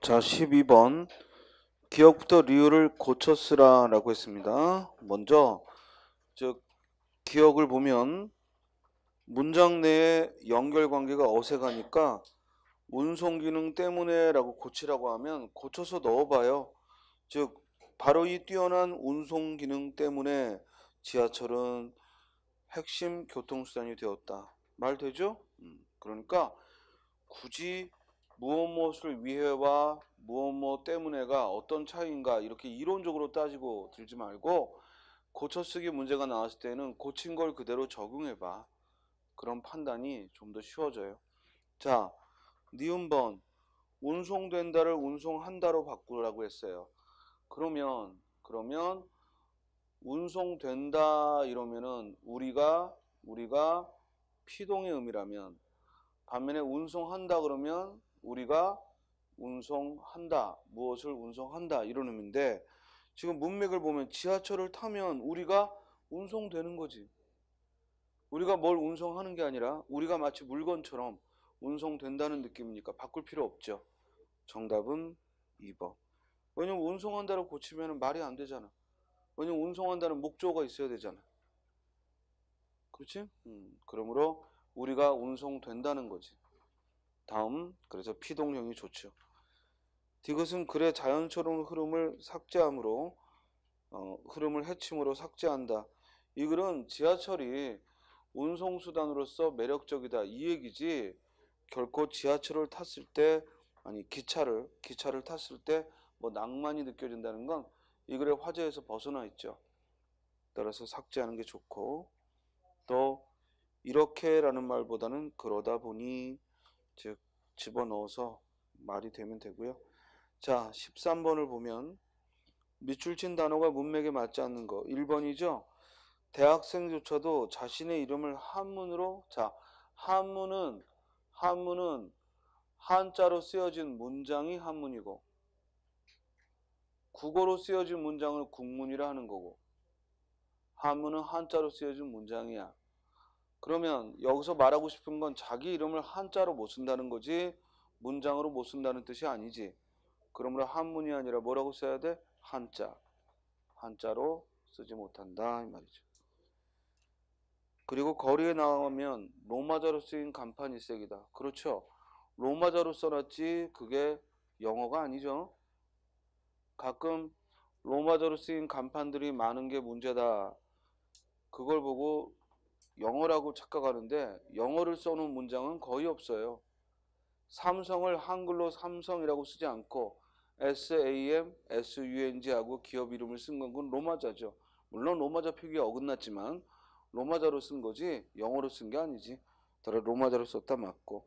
자, 12번. 기억부터 리을을 고쳐 쓰라라고 했습니다. 먼저 즉 기억을 보면 문장 내에 연결관계가 어색하니까 운송 기능 때문에라고 고치라고 하면 고쳐서 넣어봐요. 즉 바로 이 뛰어난 운송 기능 때문에 지하철은 핵심 교통수단이 되었다. 말 되죠? 그러니까 굳이 무엇을 위해와 무엇 때문에가 어떤 차이인가 이렇게 이론적으로 따지고 들지 말고 고쳐쓰기 문제가 나왔을 때는 고친 걸 그대로 적용해봐. 그런 판단이 좀 더 쉬워져요. 자, 니은번 운송된다를 운송한다로 바꾸라고 했어요. 그러면 운송된다 이러면은 우리가 피동의 의미라면, 반면에 운송한다 그러면 우리가 운송한다, 무엇을 운송한다 이런 의미인데, 지금 문맥을 보면 지하철을 타면 우리가 운송되는 거지. 우리가 뭘 운송하는 게 아니라 우리가 마치 물건처럼 운송된다는 느낌이니까 바꿀 필요 없죠. 정답은 2번. 왜냐면 운송한다로 고치면 말이 안 되잖아. 왜냐면 운송한다는 목적어가 있어야 되잖아. 그렇지? 그러므로 우리가 운송된다는 거지. 다음, 그래서 피동형이 좋죠. 디귿은 글의 자연스러운 흐름을 삭제함으로 흐름을 해침으로 삭제한다. 이 글은 지하철이 운송수단으로서 매력적이다 이 얘기지, 결코 지하철을 탔을 때, 아니 기차를 탔을 때 뭐 낭만이 느껴진다는 건 이 글의 화제에서 벗어나 있죠. 따라서 삭제하는 게 좋고, 또 이렇게라는 말보다는 그러다 보니, 즉 집어넣어서 말이 되면 되고요. 자, 13번을 보면 밑줄 친 단어가 문맥에 맞지 않는 거 1번이죠. 대학생조차도 자신의 이름을 한문으로, 자, 한문은 한자로 쓰여진 문장이 한문이고, 국어로 쓰여진 문장을 국문이라 하는 거고, 한문은 한자로 쓰여진 문장이야. 그러면 여기서 말하고 싶은 건 자기 이름을 한자로 못 쓴다는 거지 문장으로 못 쓴다는 뜻이 아니지. 그러므로 한문이 아니라 뭐라고 써야 돼? 한자로 쓰지 못한다 이 말이죠. 그리고 거리에 나오면 로마자로 쓰인 간판 일색이다. 그렇죠. 로마자로 써놨지 그게 영어가 아니죠. 가끔 로마자로 쓰인 간판들이 많은 게 문제다. 그걸 보고 영어라고 착각하는데 영어를 써놓은 문장은 거의 없어요. 삼성을 한글로 삼성이라고 쓰지 않고 SAM, SUNG하고 기업 이름을 쓴 건 그건 로마자죠. 물론 로마자 표기가 어긋났지만 로마자로 쓴 거지 영어로 쓴 게 아니지. 따라 로마자로 썼다 맞고.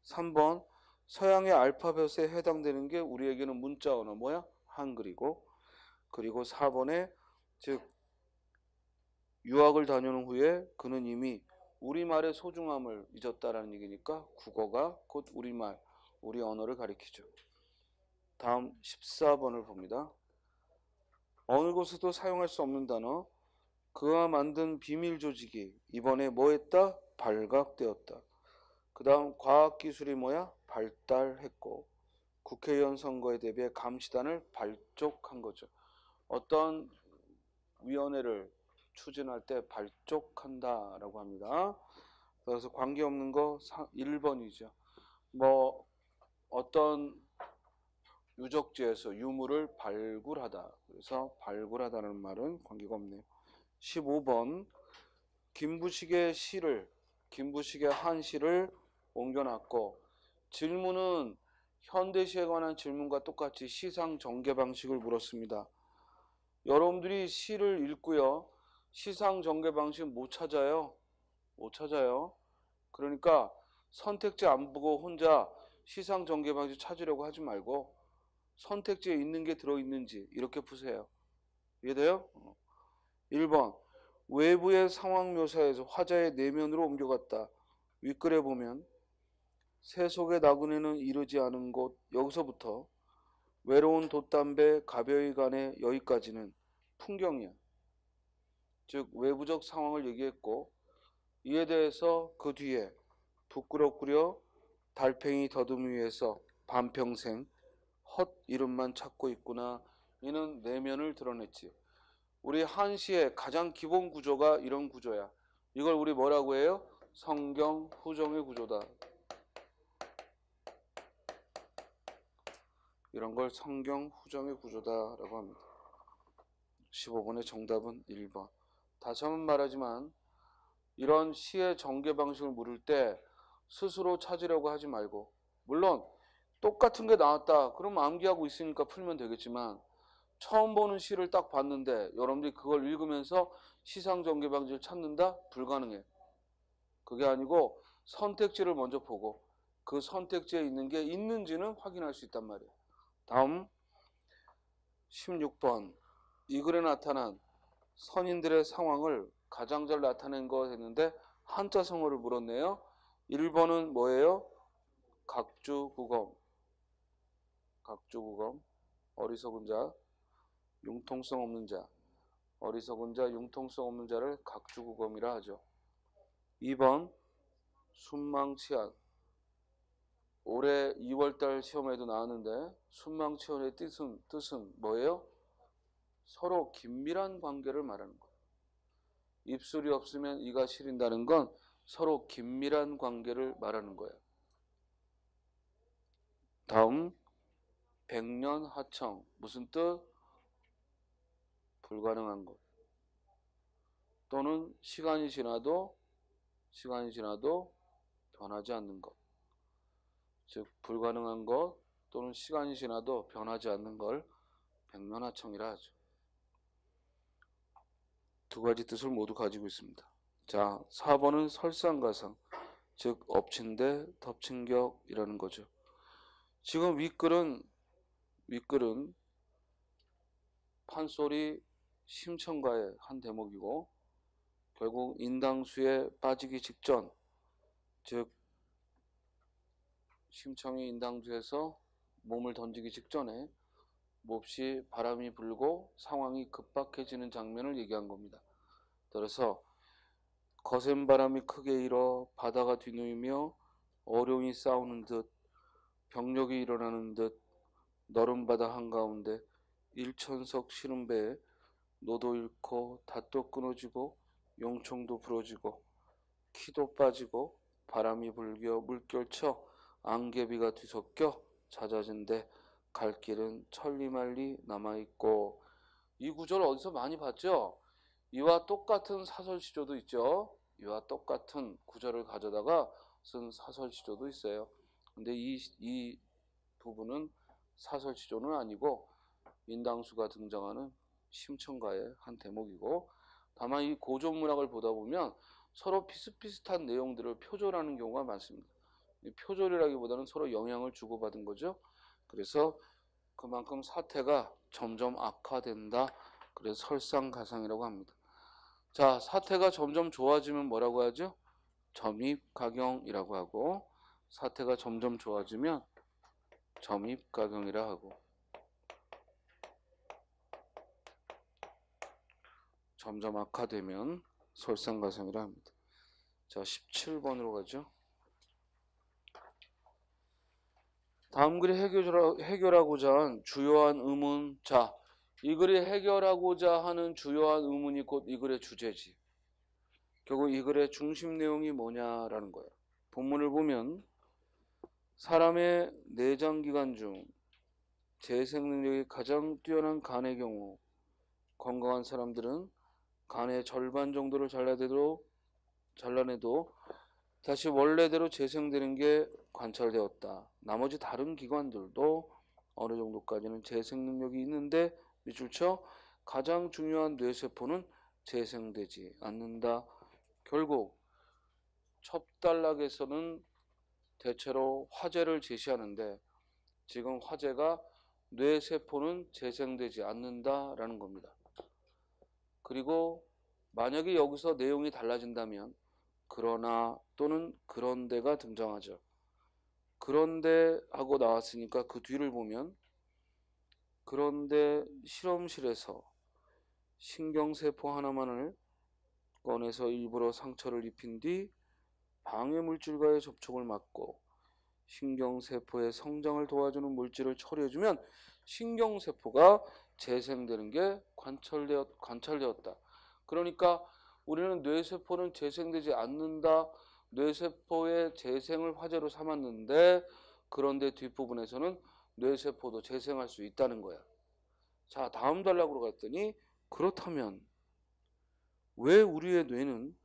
3번 서양의 알파벳에 해당되는 게 우리에게는 문자 언어 뭐야? 한글이고. 그리고 4번에 즉 유학을 다녀온 후에 그는 이미 우리말의 소중함을 잊었다라는 얘기니까 국어가 곧 우리말, 우리 언어를 가리키죠. 다음 14번을 봅니다. 어느 곳에도 사용할 수 없는 단어, 그가 만든 비밀 조직이 이번에 뭐 했다? 발각되었다. 그 다음 과학기술이 뭐야? 발달했고, 국회의원 선거에 대비해 감시단을 발족한 거죠. 어떤 위원회를 추진할 때 발족한다라고 합니다. 그래서 관계없는 거 1번이죠. 뭐 어떤 유적지에서 유물을 발굴하다. 그래서 발굴하다는 말은 관계가 없네요. 15번 김부식의 한시를 옮겨놨고, 질문은 현대시에 관한 질문과 똑같이 시상 전개 방식을 물었습니다. 여러분들이 시를 읽고요, 시상 전개 방식 못 찾아요. 그러니까 선택지 안 보고 혼자 시상 전개 방식 찾으려고 하지 말고 선택지에 있는 게 들어있는지 이렇게 푸세요. 이해돼요? 1번 외부의 상황 묘사에서 화자의 내면으로 옮겨갔다. 윗글에 보면 새 속의 나그네는 이르지 않은 곳, 여기서부터 외로운 돛담배 가벼이 가네 여기까지는 풍경이야. 즉 외부적 상황을 얘기했고, 이에 대해서 그 뒤에 부끄럽구려 달팽이 더듬이 위에서 반평생 헛 이름만 찾고 있구나. 이는 내면을 드러냈지. 우리 한시의 가장 기본 구조가 이런 구조야. 이걸 우리 뭐라고 해요? 성경 후정의 구조다. 이런 걸 성경 후정의 구조다라고 합니다. 15번의 정답은 1번. 다시 한번 말하지만 이런 시의 전개 방식을 물을 때 스스로 찾으려고 하지 말고, 물론 똑같은 게 나왔다 그럼 암기하고 있으니까 풀면 되겠지만, 처음 보는 시를 딱 봤는데 여러분들이 그걸 읽으면서 시상 전개 방식을 찾는다? 불가능해. 그게 아니고 선택지를 먼저 보고 그 선택지에 있는 게 있는지는 확인할 수 있단 말이에요. 다음 16번. 이 글에 나타난 선인들의 상황을 가장 잘 나타낸 거 했는데 한자성어를 물었네요. 1번은 뭐예요? 각주구검. 각주구검. 어리석은 자, 융통성 없는 자. 어리석은 자, 융통성 없는 자를 각주구검이라 하죠. 2번 순망치한. 올해 2월달 시험에도 나왔는데 순망치한의 뜻은 뭐예요? 서로 긴밀한 관계를 말하는 거예요. 입술이 없으면 이가 시린다는 건 서로 긴밀한 관계를 말하는 거예요. 다음 백년하청. 무슨 뜻? 불가능한 것. 또는 시간이 지나도 변하지 않는 것. 즉 불가능한 것 또는 시간이 지나도 변하지 않는 걸 백년하청이라 하죠. 두 가지 뜻을 모두 가지고 있습니다. 자, 4번은 설상가상, 즉 엎친데 덮친격이라는 거죠. 지금 윗글은 판소리 심청가의 한 대목이고, 결국 인당수에 빠지기 직전, 즉 심청이 인당수에서 몸을 던지기 직전에 몹시 바람이 불고 상황이 급박해지는 장면을 얘기한 겁니다. 따라서 거센 바람이 크게 일어 바다가 뒤누이며 어룡이 싸우는 듯 병력이 일어나는 듯 너른 바다 한가운데 일천석 시른 배에 노도 잃고 닷도 끊어지고 용총도 부러지고 키도 빠지고 바람이 불겨 물결쳐 안개비가 뒤섞여 잦아진데 갈 길은 천리말리 남아있고. 이 구절 어디서 많이 봤죠? 이와 똑같은 사설시조도 있죠. 이와 똑같은 구절을 가져다가 쓴 사설시조도 있어요. 근데 이 부분은 사설시조는 아니고 인당수가 등장하는 심청가의 한 대목이고, 다만 이 고전문학을 보다 보면 서로 비슷비슷한 내용들을 표절하는 경우가 많습니다. 표절이라기보다는 서로 영향을 주고받은 거죠. 그래서 그만큼 사태가 점점 악화된다. 그래서 설상가상이라고 합니다. 자, 사태가 점점 좋아지면 뭐라고 하죠? 점입가경이라고 하고, 사태가 점점 좋아지면 점입가경이라 하고, 점점 악화되면 설상가상이라 합니다. 자, 17번으로 가죠. 다음 글이 해결하고자 한 주요한 의문. 자, 이 글이 해결하고자 하는 주요한 의문이 곧 이 글의 주제지. 결국 이 글의 중심 내용이 뭐냐라는 거예요. 본문을 보면 사람의 내장기관 중 재생 능력이 가장 뛰어난 간의 경우 건강한 사람들은 간의 절반 정도를 잘라내도 다시 원래대로 재생되는 게 관찰되었다. 나머지 다른 기관들도 어느 정도까지는 재생 능력이 있는데 밑줄 쳐 가장 중요한 뇌세포는 재생되지 않는다. 결국 첩단락에서는 대체로 화제를 제시하는데 지금 화제가 뇌세포는 재생되지 않는다라는 겁니다. 그리고 만약에 여기서 내용이 달라진다면 그러나 또는 그런데가 등장하죠. 그런데 하고 나왔으니까 그 뒤를 보면 그런데 실험실에서 신경세포 하나만을 꺼내서 일부러 상처를 입힌 뒤 방해물질과의 접촉을 막고 신경세포의 성장을 도와주는 물질을 처리해주면 신경세포가 재생되는 게 관찰되었다. 그러니까 우리는 뇌세포는 재생되지 않는다. 뇌세포의 재생을 화제로 삼았는데 그런데 뒷부분에서는 뇌세포도 재생할 수 있다는 거야. 자, 다음 단락으로 갔더니 그렇다면 왜 우리의 뇌는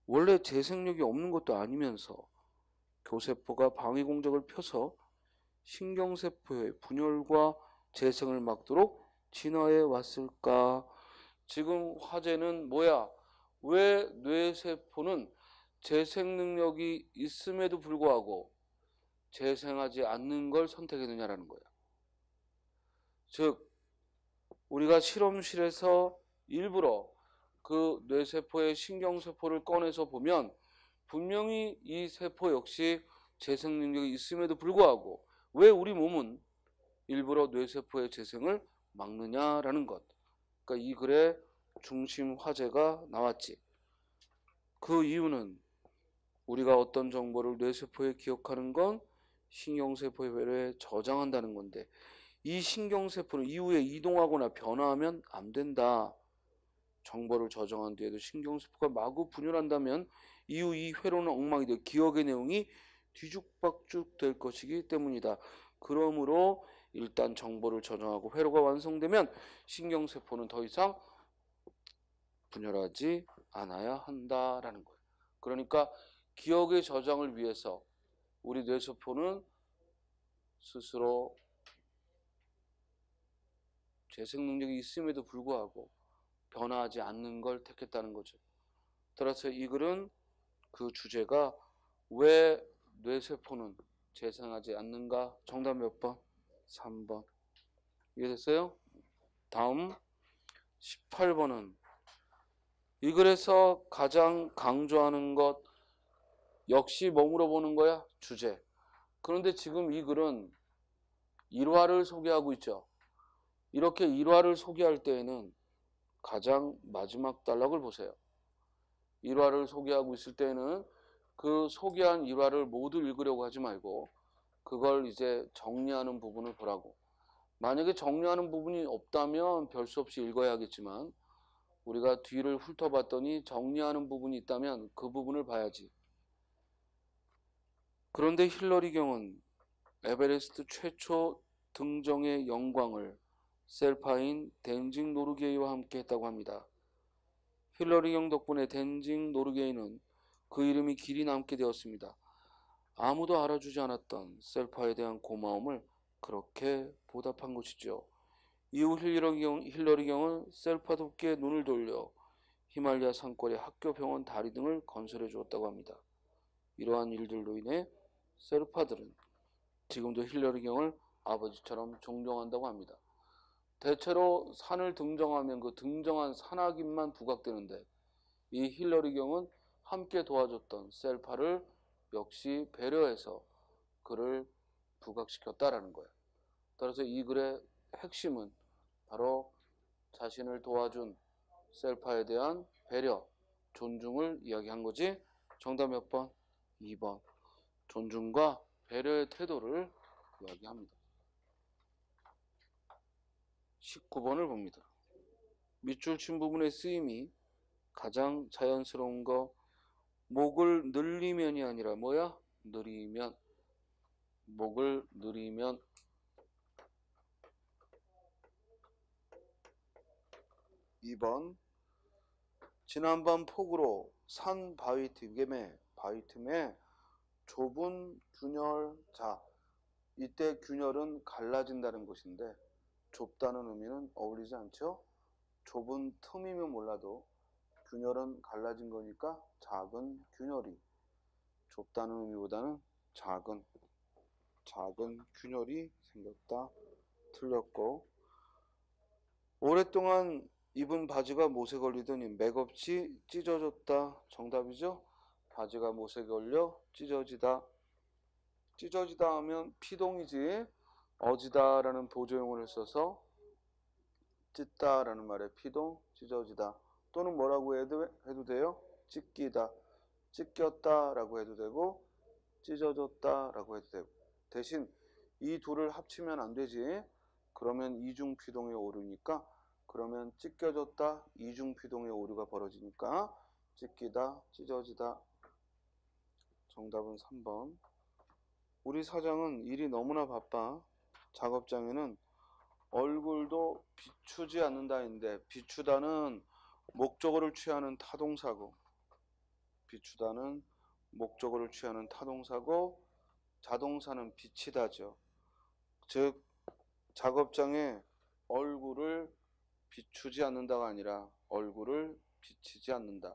원래 재생력이 없는 것도 아니면서 교세포가 방위 공작을 펴서 신경세포의 분열과 재생을 막도록 진화해 왔을까? 지금 화제는 뭐야? 왜 뇌세포는 재생 능력이 있음에도 불구하고 재생하지 않는 걸 선택했느냐라는 거야. 즉 우리가 실험실에서 일부러 그 뇌세포의 신경세포를 꺼내서 보면 분명히 이 세포 역시 재생 능력이 있음에도 불구하고 왜 우리 몸은 일부러 뇌세포의 재생을 막느냐라는 것. 그러니까 이 글의 중심 화제가 나왔지. 그 이유는 우리가 어떤 정보를 뇌세포에 기억하는 건 신경세포의 배려에 저장한다는 건데 이 신경세포는 이후에 이동하거나 변화하면 안 된다. 정보를 저장한 뒤에도 신경세포가 마구 분열한다면 이후 이 회로는 엉망이 돼 기억의 내용이 뒤죽박죽 될 것이기 때문이다. 그러므로 일단 정보를 저장하고 회로가 완성되면 신경세포는 더 이상 분열하지 않아야 한다라는 거예요. 그러니까 기억의 저장을 위해서 우리 뇌세포는 스스로 재생 능력이 있음에도 불구하고 변화하지 않는 걸 택했다는 거죠. 따라서 이 글은 그 주제가 왜 뇌세포는 재생하지 않는가? 정답 몇 번? 3번. 이해됐어요? 다음 18번은 이 글에서 가장 강조하는 것 역시 뭐 물어보는 거야? 주제. 그런데 지금 이 글은 일화를 소개하고 있죠. 이렇게 일화를 소개할 때에는 가장 마지막 단락을 보세요. 일화를 소개하고 있을 때는 그 소개한 일화를 모두 읽으려고 하지 말고 그걸 이제 정리하는 부분을 보라고. 만약에 정리하는 부분이 없다면 별 수 없이 읽어야 하겠지만 우리가 뒤를 훑어봤더니 정리하는 부분이 있다면 그 부분을 봐야지. 그런데 힐러리 경은 에베레스트 최초 등정의 영광을 셀파인 덴징 노르게이와 함께 했다고 합니다. 힐러리 경 덕분에 덴징 노르게이는 그 이름이 길이 남게 되었습니다. 아무도 알아주지 않았던 셀파에 대한 고마움을 그렇게 보답한 것이죠. 이후 힐러리 경은 셀파 돕기에 눈을 돌려 히말리아 산골에 학교, 병원, 다리 등을 건설해 주었다고 합니다. 이러한 일들로 인해 셀파들은 지금도 힐러리 경을 아버지처럼 존경한다고 합니다. 대체로 산을 등정하면 그 등정한 산악인만 부각되는데 이 힐러리 경은 함께 도와줬던 셀파를 역시 배려해서 그를 부각시켰다라는 거예요. 따라서 이 글의 핵심은 바로 자신을 도와준 셀파에 대한 배려, 존중을 이야기한 거지. 정답 몇 번? 2번. 존중과 배려의 태도를 이야기합니다. 19번을 봅니다. 밑줄 친 부분의 쓰임이 가장 자연스러운 거 목을 늘리면이 아니라 뭐야? 느리면. 목을 느리면. 2번. 지난번 폭우로 산 바위 틈에 좁은 균열. 자, 이때 균열은 갈라진다는 것인데 좁다는 의미는 어울리지 않죠? 좁은 틈이면 몰라도 균열은 갈라진 거니까 작은 균열이, 좁다는 의미보다는 작은 균열이 생겼다. 틀렸고, 오랫동안 입은 바지가 못에 걸리더니 맥없이 찢어졌다. 정답이죠? 바지가 못에 걸려 찢어지다. 찢어지다 하면 피동이지. 어지다라는 보조용어를 써서 찢다라는 말에 피동, 찢어지다. 또는 뭐라고 해도 돼요? 찢기다, 찢겼다라고 해도 되고 찢어졌다라고 해도 되고. 대신 이 둘을 합치면 안 되지. 그러면 이중피동의 오류니까 그러면 찢겨졌다 이중피동의 오류가 벌어지니까 찢기다 찢어지다. 정답은 3번. 우리 사장은 일이 너무나 바빠. 작업장에는 얼굴도 비추지 않는다인데 비추다는 목적어를 취하는 타동사고 비추다는 목적어를 취하는 타동사고 자동사는 비치다죠. 즉 작업장에 얼굴을 비추지 않는다가 아니라 얼굴을 비치지 않는다.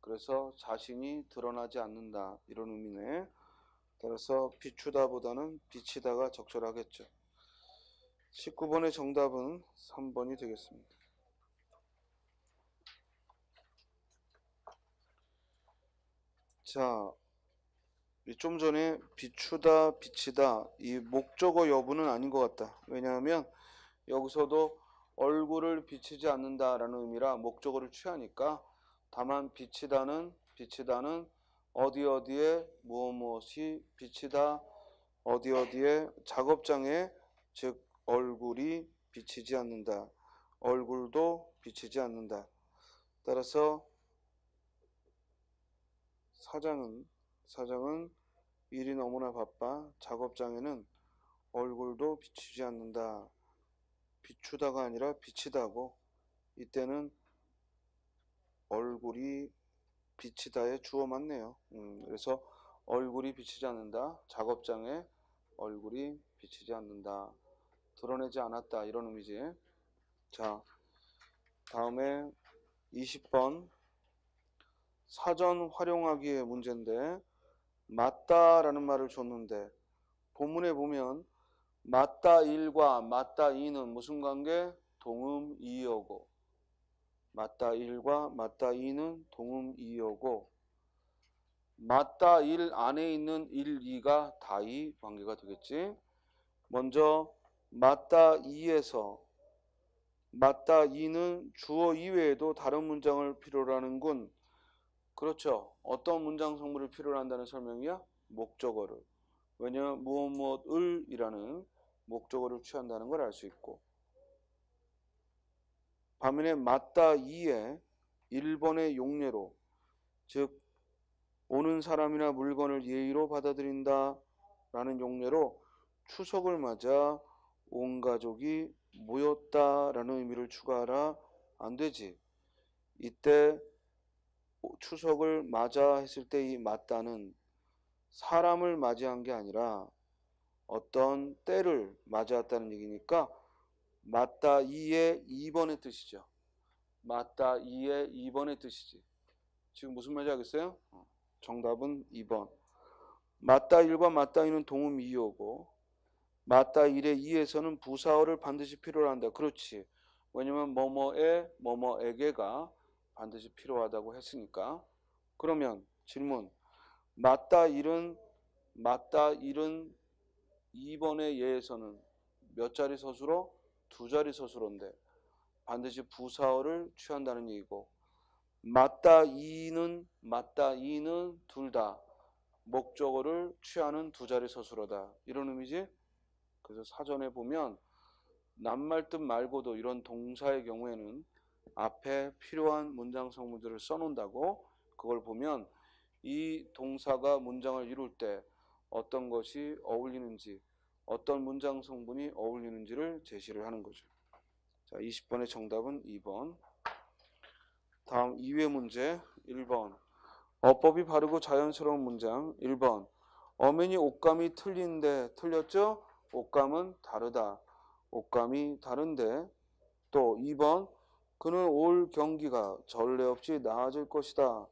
그래서 자신이 드러나지 않는다 이런 의미네. 따라서 비추다보다는 비치다가 적절하겠죠. 19번의 정답은 3번이 되겠습니다. 자, 좀 전에 비추다, 비치다 이 목적어 여부는 아닌 것 같다. 왜냐하면 여기서도 얼굴을 비치지 않는다라는 의미라 목적어를 취하니까 다만 비치다는 어디 어디에 무엇이 비치다 어디 어디에 작업장에 즉 얼굴이 비치지 않는다. 얼굴도 비치지 않는다. 따라서 사장은 일이 너무나 바빠. 작업장에는 얼굴도 비치지 않는다. 비추다가 아니라 비치다고. 이때는 얼굴이 비치다에 주어 맞네요. 그래서 얼굴이 비치지 않는다. 작업장에 얼굴이 비치지 않는다. 드러내지 않았다. 이런 의미지. 자, 다음에 20번 사전 활용하기의 문제인데 맞다라는 말을 줬는데 본문에 보면 맞다 1과 맞다 2는 무슨 관계? 동음 이어고 맞다 1과 맞다 2는 동음 이어고 맞다 1 안에 있는 1, 2가 다이 관계가 되겠지. 먼저 맞다 2에서 맞다 2는 주어 이외에도 다른 문장을 필요로 하는군. 그렇죠. 어떤 문장 성분을 필요로 한다는 설명이야? 목적어를. 왜냐하면 무엇을 이라는 목적어를 취한다는 걸 알 수 있고 반면에 맞다 2에 1번의 용례로 즉 오는 사람이나 물건을 예의로 받아들인다 라는 용례로 추석을 맞아 온 가족이 모였다라는 의미를 추가하라 안 되지. 이때 추석을 맞아 했을 때 이 맞다는 사람을 맞이한 게 아니라 어떤 때를 맞이했다는 얘기니까 맞다 2의 2번의 뜻이죠. 맞다 2의 2번의 뜻이지. 지금 무슨 말인지 알겠어요? 정답은 2번. 맞다 1과 맞다 2는 동음 이어고 맞다 1의 2에서는 부사어를 반드시 필요로 한다. 그렇지. 왜냐면 뭐뭐에 뭐뭐에게가 반드시 필요하다고 했으니까. 그러면 질문. 맞다 1은 2번의 예에서는 몇 자리 서술어? 두 자리 서술어인데 반드시 부사어를 취한다는 얘기고 맞다 2는 둘 다 목적어를 취하는 두 자리 서술어다. 이런 의미지? 그래서 사전에 보면 낱말 뜻 말고도 이런 동사의 경우에는 앞에 필요한 문장 성분들을 써놓는다고. 그걸 보면 이 동사가 문장을 이룰 때 어떤 것이 어울리는지 어떤 문장 성분이 어울리는지를 제시를 하는 거죠. 자, 20번의 정답은 2번. 다음 2회 문제 1번 어법이 바르고 자연스러운 문장 1번 어머니 옷감이 틀린데 틀렸죠? 옷감은 다르다. 옷감이 다른데 또 2번 그는 올 경기가 전례 없이 나아질 것이다.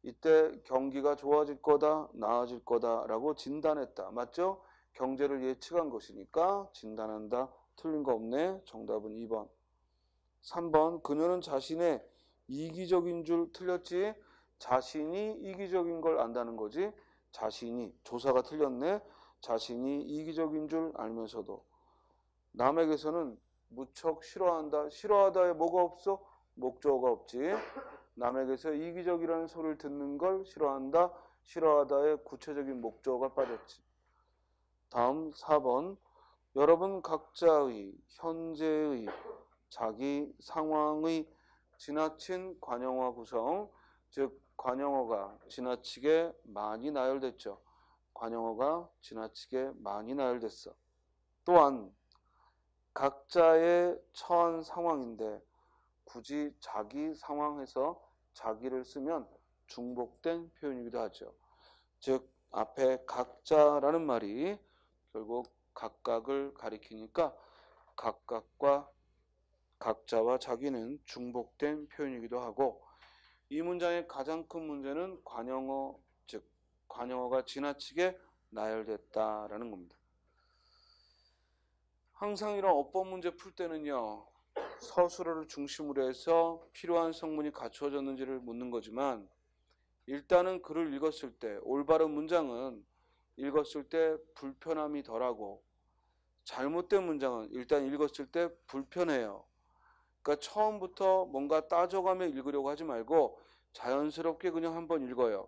이때 경기가 좋아질 거다 나아질 거다 라고 진단했다. 맞죠? 경제를 예측한 것이니까 진단한다. 틀린 거 없네. 정답은 2번. 3번 그녀는 자신의 이기적인 줄 틀렸지. 자신이 이기적인 걸 안다는 거지. 자신이 조사가 틀렸네. 자신이 이기적인 줄 알면서도 남에게서는 무척 싫어한다. 싫어하다에 뭐가 없어? 목적어가 없지. 남에게서 이기적이라는 소리를 듣는 걸 싫어한다. 싫어하다에 구체적인 목적어가 빠졌지. 다음 4번. 여러분 각자의 현재의 자기 상황의 지나친 관용어 구성, 즉 관용어가 지나치게 많이 나열됐죠. 관용어가 지나치게 많이 나열됐어. 또한 각자의 처한 상황인데 굳이 자기 상황에서 자기를 쓰면 중복된 표현이기도 하죠. 즉 앞에 각자라는 말이 결국 각각을 가리키니까 각각과 각자와 자기는 중복된 표현이기도 하고, 이 문장의 가장 큰 문제는 관용어, 즉 관용어가 지나치게 나열됐다라는 겁니다. 항상 이런 어법 문제 풀 때는요, 서술어를 중심으로 해서 필요한 성분이 갖추어졌는지를 묻는 거지만, 일단은 글을 읽었을 때 올바른 문장은 읽었을 때 불편함이 덜하고, 잘못된 문장은 일단 읽었을 때 불편해요. 그러니까 처음부터 뭔가 따져가며 읽으려고 하지 말고 자연스럽게 그냥 한번 읽어요.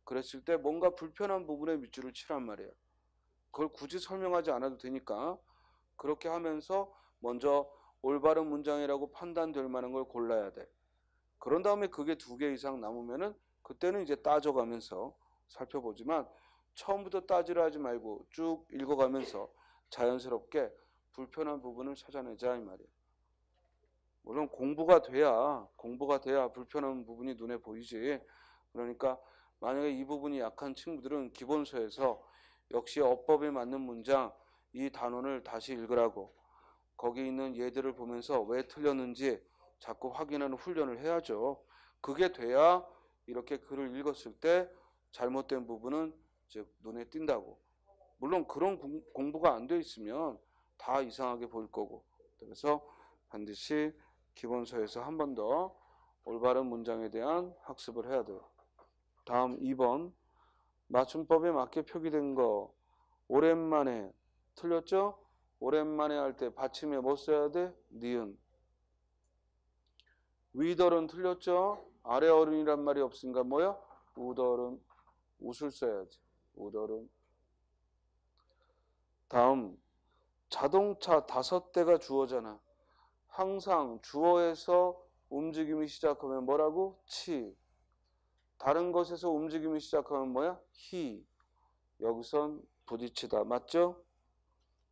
그랬을 때 뭔가 불편한 부분에 밑줄을 치란 말이에요. 그걸 굳이 설명하지 않아도 되니까 그렇게 하면서 먼저 올바른 문장이라고 판단될 만한 걸 골라야 돼. 그런 다음에 그게 2개 이상 남으면은 그때는 이제 따져가면서 살펴보지만, 처음부터 따지려 하지 말고 쭉 읽어가면서 자연스럽게 불편한 부분을 찾아내자 이 말이에요. 물론 공부가 돼야 불편한 부분이 눈에 보이지. 그러니까 만약에 이 부분이 약한 친구들은 기본서에서 역시 어법에 맞는 문장, 이 단원을 다시 읽으라고, 거기 있는 예들을 보면서 왜 틀렸는지 자꾸 확인하는 훈련을 해야죠. 그게 돼야 이렇게 글을 읽었을 때 잘못된 부분은 즉 눈에 띈다고. 물론 그런 공부가 안 돼 있으면 다 이상하게 보일 거고. 그래서 반드시 기본서에서 한 번 더 올바른 문장에 대한 학습을 해야 돼요. 다음 2번. 맞춤법에 맞게 표기된 거 오랜만에 틀렸죠? 오랜만에 할 때 받침에 뭐 써야 돼? 니은. 위덜은 틀렸죠? 아래 어른이란 말이 없으니까 뭐야? 우덜은 웃을 써야지. 우덜은. 다음. 자동차 5대가 주어잖아. 항상 주어에서 움직임이 시작하면 뭐라고? 치. 다른 것에서 움직임이 시작하면 뭐야? 히. 여기선 부딪히다. 맞죠?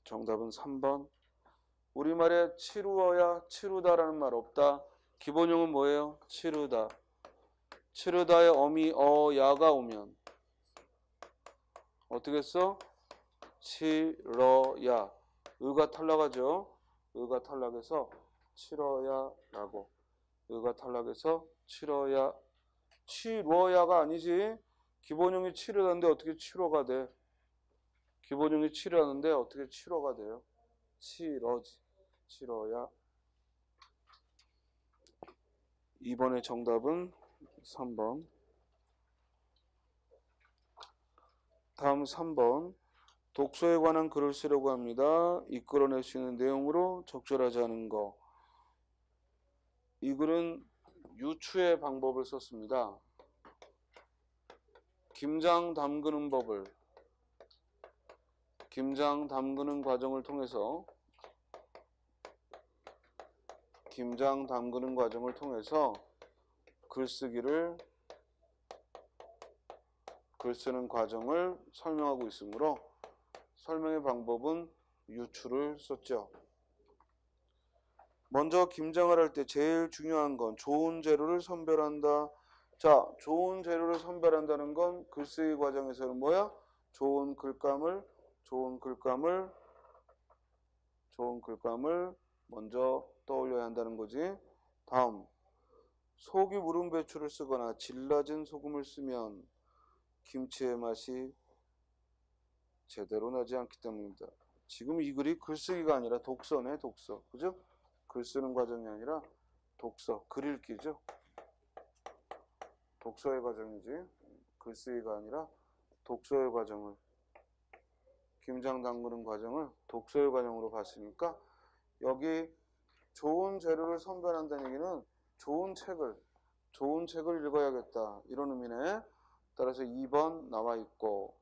정답은 3번. 우리말에 치루어야 치루다라는 말 없다. 기본형은 뭐예요? 치르다. 치르다의 어미 야가 오면 어떻게 써? 치러야. 의가 탈락하죠. 의가 탈락해서 치러야라고. 의가 탈락해서 치러야. 치러야가 아니지. 기본형이 치르다는데 어떻게 치러가 돼? 기본형이 치르하는데 어떻게 치러가 돼요? 치러지. 치러야. 2번의 정답은 3번. 다음 3번. 독서에 관한 글을 쓰려고 합니다. 이끌어낼 수 있는 내용으로 적절하지 않은 거. 이 글은 유추의 방법을 썼습니다. 김장 담그는 과정을 통해서 글 쓰는 과정을 설명하고 있으므로 설명의 방법은 유추를 썼죠. 먼저 김장을 할 때 제일 중요한 건 좋은 재료를 선별한다. 자, 좋은 재료를 선별한다는 건 글쓰기 과정에서는 뭐야? 좋은 글감을 먼저 떠올려야 한다는 거지. 다음, 속이 무른 배추를 쓰거나 질라진 소금을 쓰면 김치의 맛이 제대로 나지 않기 때문입니다. 지금 이 글이 글쓰기가 아니라 독서네, 독서. 그죠? 글 쓰는 과정이 아니라 독서, 글 읽기죠. 독서의 과정이지. 글쓰기가 아니라 독서의 과정을, 김장 담그는 과정을 독서의 과정으로 봤으니까, 여기 좋은 재료를 선별한다는 얘기는 좋은 책을 읽어야겠다, 이런 의미네. 따라서 2번 나와 있고,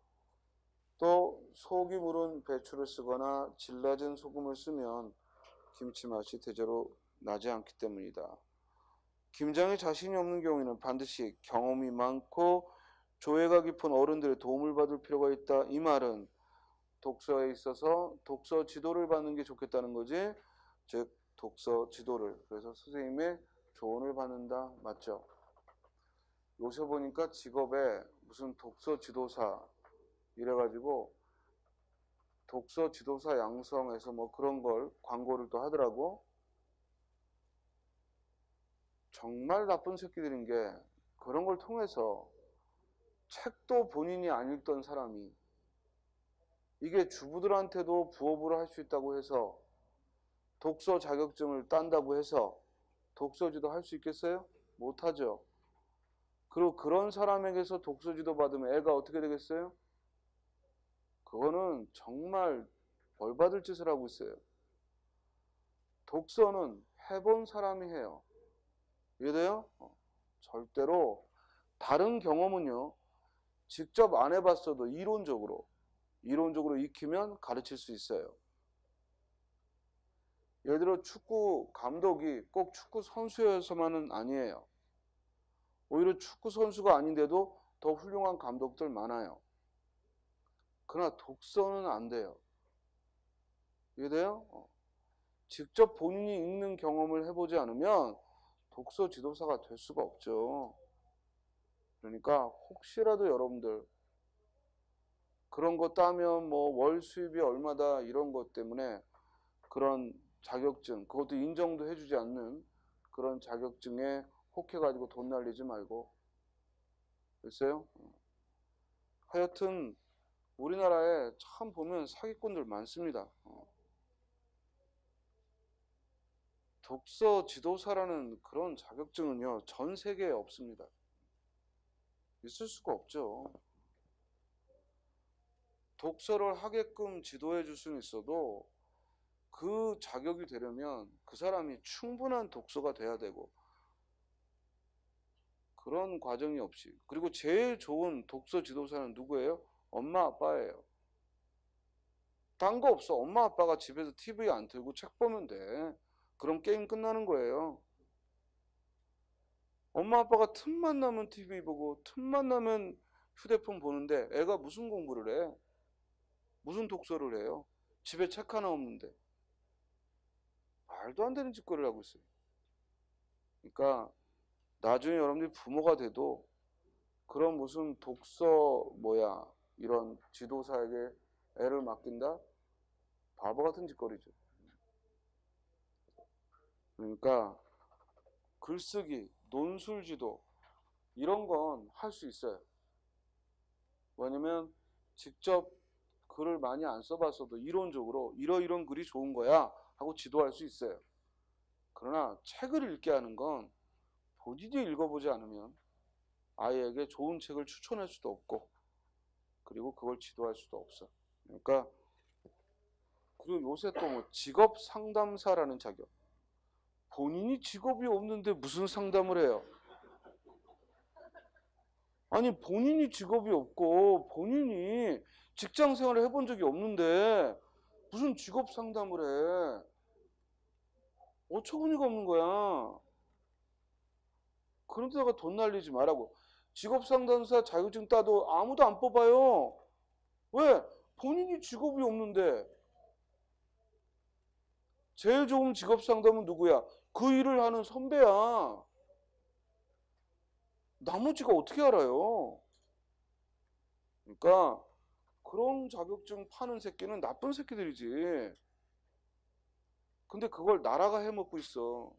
또 속이 무른 배추를 쓰거나 질 낮은 소금을 쓰면 김치 맛이 대체로 나지 않기 때문이다. 김장에 자신이 없는 경우에는 반드시 경험이 많고 조예가 깊은 어른들의 도움을 받을 필요가 있다. 이 말은 독서에 있어서 독서 지도를 받는 게 좋겠다는 거지. 즉 독서 지도를, 그래서 선생님의 조언을 받는다. 맞죠? 요새 보니까 직업에 무슨 독서 지도사 이래가지고 독서 지도사 양성해서 뭐 그런 걸 광고를 또 하더라고. 정말 나쁜 새끼들인 게 그런 걸 통해서 책도 본인이 안 읽던 사람이 이게 주부들한테도 부업으로 할 수 있다고 해서 독서 자격증을 딴다고 해서 독서지도 할 수 있겠어요? 못하죠. 그리고 그런 사람에게서 독서지도 받으면 애가 어떻게 되겠어요? 그거는 정말 벌 받을 짓을 하고 있어요. 독서는 해본 사람이 해요. 이해돼요? 절대로 다른 경험은요, 직접 안 해봤어도 이론적으로 익히면 가르칠 수 있어요. 예를 들어 축구 감독이 꼭 축구 선수여서만은 아니에요. 오히려 축구 선수가 아닌데도 더 훌륭한 감독들 많아요. 그러나 독서는 안 돼요. 이해돼요? 직접 본인이 읽는 경험을 해보지 않으면 독서 지도사가 될 수가 없죠. 그러니까 혹시라도 여러분들 그런 거 따면 뭐 월 수입이 얼마다 이런 것 때문에 그런 자격증, 그것도 인정도 해주지 않는 그런 자격증에 혹해가지고 돈 날리지 말고. 글쎄요. 하여튼 우리나라에 참 보면 사기꾼들 많습니다. 독서 지도사라는 그런 자격증은요, 전 세계에 없습니다. 있을 수가 없죠. 독서를 하게끔 지도해 줄 수는 있어도 그 자격이 되려면 그 사람이 충분한 독서가 돼야 되고 그런 과정이 없이. 그리고 제일 좋은 독서 지도사는 누구예요? 엄마 아빠예요. 딴 거 없어. 엄마 아빠가 집에서 TV 안 틀고 책 보면 돼. 그럼 게임 끝나는 거예요. 엄마 아빠가 틈만 나면 TV 보고 틈만 나면 휴대폰 보는데 애가 무슨 공부를 해? 무슨 독서를 해요? 집에 책 하나 없는데. 말도 안 되는 짓거리를 하고 있어요. 그러니까 나중에 여러분들이 부모가 돼도 그런 무슨 독서 이런 지도사에게 애를 맡긴다? 바보 같은 짓거리죠. 그러니까 글쓰기, 논술지도 이런 건 할 수 있어요. 왜냐면 직접 글을 많이 안 써봤어도 이론적으로 이런 글이 좋은 거야 하고 지도할 수 있어요. 그러나 책을 읽게 하는 건 본인이 읽어보지 않으면 아이에게 좋은 책을 추천할 수도 없고 그리고 그걸 지도할 수도 없어. 그러니까 그리고 요새 또 뭐 직업 상담사라는 자격. 본인이 직업이 없는데 무슨 상담을 해요? 아니 본인이 직업이 없고 본인이 직장 생활을 해본 적이 없는데 무슨 직업 상담을 해? 어처구니가 없는 거야. 그런 데다가 돈 날리지 말라고. 직업 상담사 자격증 따도 아무도 안 뽑아요. 왜? 본인이 직업이 없는데. 제일 좋은 직업 상담은 누구야? 그 일을 하는 선배야. 나머지가 어떻게 알아요? 그러니까 그런 자격증 파는 새끼는 나쁜 새끼들이지. 근데 그걸 나라가 해먹고 있어.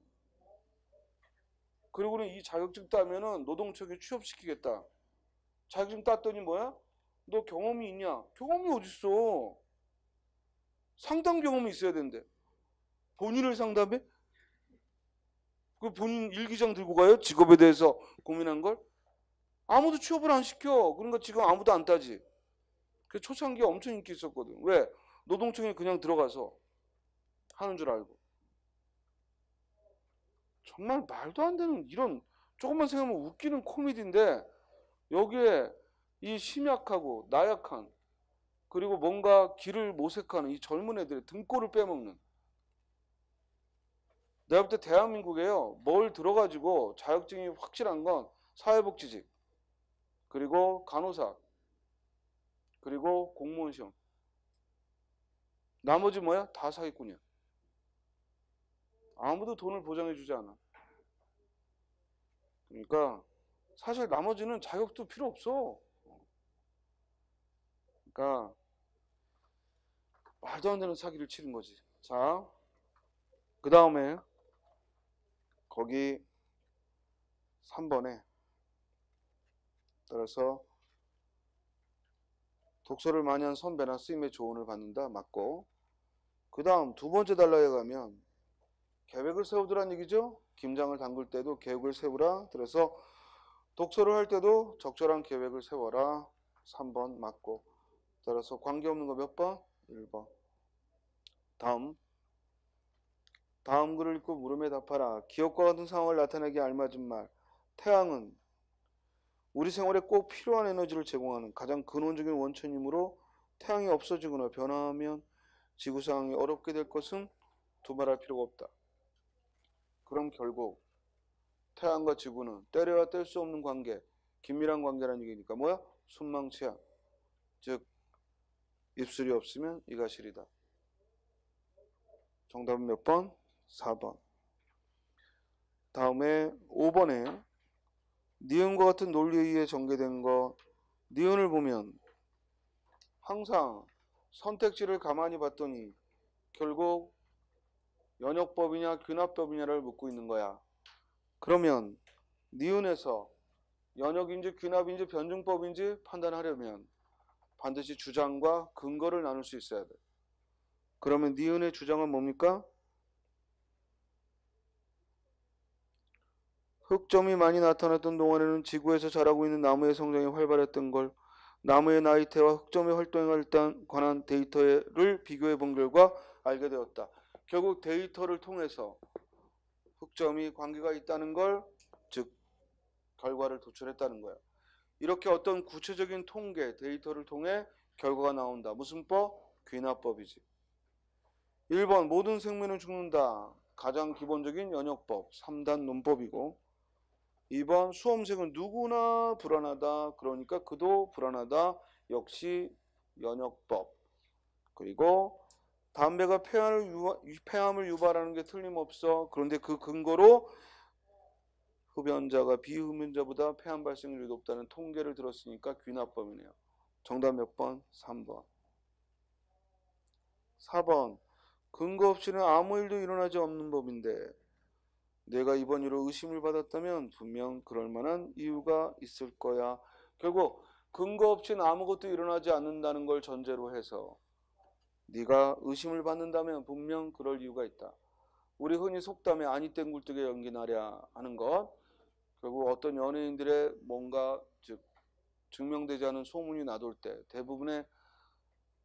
그리고는 이 자격증 따면은 노동청에 취업시키겠다. 자격증 땄더니 뭐야? 너 경험이 있냐? 경험이 어딨어? 상담 경험이 있어야 된대. 본인을 상담해? 그 본인 일기장 들고 가요? 직업에 대해서 고민한 걸? 아무도 취업을 안 시켜. 그러니까 지금 아무도 안 따지. 그 초창기에 엄청 인기 있었거든. 왜? 노동청에 그냥 들어가서 하는 줄 알고. 정말 말도 안 되는 이런 조금만 생각하면 웃기는 코미디인데 여기에 이 심약하고 나약한 그리고 뭔가 길을 모색하는 이 젊은 애들의 등골을 빼먹는. 내가 볼 때 대한민국에요. 뭘 들어가지고 자격증이 확실한 건 사회복지직, 그리고 간호사, 그리고 공무원 시험. 나머지 뭐야? 다 사기꾼이야. 아무도 돈을 보장해주지 않아. 그러니까 사실 나머지는 자격도 필요 없어. 그러니까 말도 안 되는 사기를 치는 거지. 자, 그 다음에 거기 3번에 따라서 독서를 많이 한 선배나 스님의 조언을 받는다. 맞고. 그 다음 두 번째 단락에 가면 계획을 세우더란 얘기죠. 김장을 담글 때도 계획을 세우라. 그래서 독서를 할 때도 적절한 계획을 세워라. 3번 맞고. 따라서 관계없는 거 몇 번? 1번. 다음 글을 읽고 물음에 답하라. 기억과 같은 상황을 나타내기 알맞은 말. 태양은 우리 생활에 꼭 필요한 에너지를 제공하는 가장 근원적인 원천이므로 태양이 없어지거나 변화하면 지구 상황이 어렵게 될 것은 두말할 필요가 없다. 그럼 결국 태양과 지구는 떼려야 뗄 수 없는 관계, 긴밀한 관계라는 얘기니까 뭐야? 순망치야. 즉 입술이 없으면 이가 시리다. 정답은 몇 번? 4번. 다음에 5번에 니은과 같은 논리에 의해 전개된 거. 니은을 보면 항상 선택지를 가만히 봤더니 결국 연역법이냐 귀납법이냐를 묻고 있는 거야. 그러면 니은에서 연역인지 귀납인지 변증법인지 판단하려면 반드시 주장과 근거를 나눌 수 있어야 돼. 그러면 니은의 주장은 뭡니까? 흑점이 많이 나타났던 동안에는 지구에서 자라고 있는 나무의 성장이 활발했던 걸, 나무의 나이테와 흑점의 활동에 관한 데이터를 비교해 본 결과 알게 되었다. 결국 데이터를 통해서 흑점이 관계가 있다는 걸, 즉 결과를 도출했다는 거야. 이렇게 어떤 구체적인 통계, 데이터를 통해 결과가 나온다. 무슨 법? 귀납법이지. 1번 모든 생명은 죽는다. 가장 기본적인 연역법, 3단 논법이고. 2번 수험생은 누구나 불안하다. 그러니까 그도 불안하다. 역시 연역법. 그리고 담배가 폐암을 유발하는 게 틀림없어. 그런데 그 근거로 흡연자가 비흡연자보다 폐암 발생률이 높다는 통계를 들었으니까 귀납법이네요. 정답 몇 번? 3번. 4번. 근거 없이는 아무 일도 일어나지 없는 법인데 내가 이번 일로 의심을 받았다면 분명 그럴 만한 이유가 있을 거야. 결국 근거 없이는 아무것도 일어나지 않는다는 걸 전제로 해서 네가 의심을 받는다면 분명 그럴 이유가 있다. 우리 흔히 속담에 아니 땐 굴뚝에 연기 나랴 하는 것, 결국 어떤 연예인들의 뭔가 즉 증명되지 않은 소문이 나돌 때 대부분의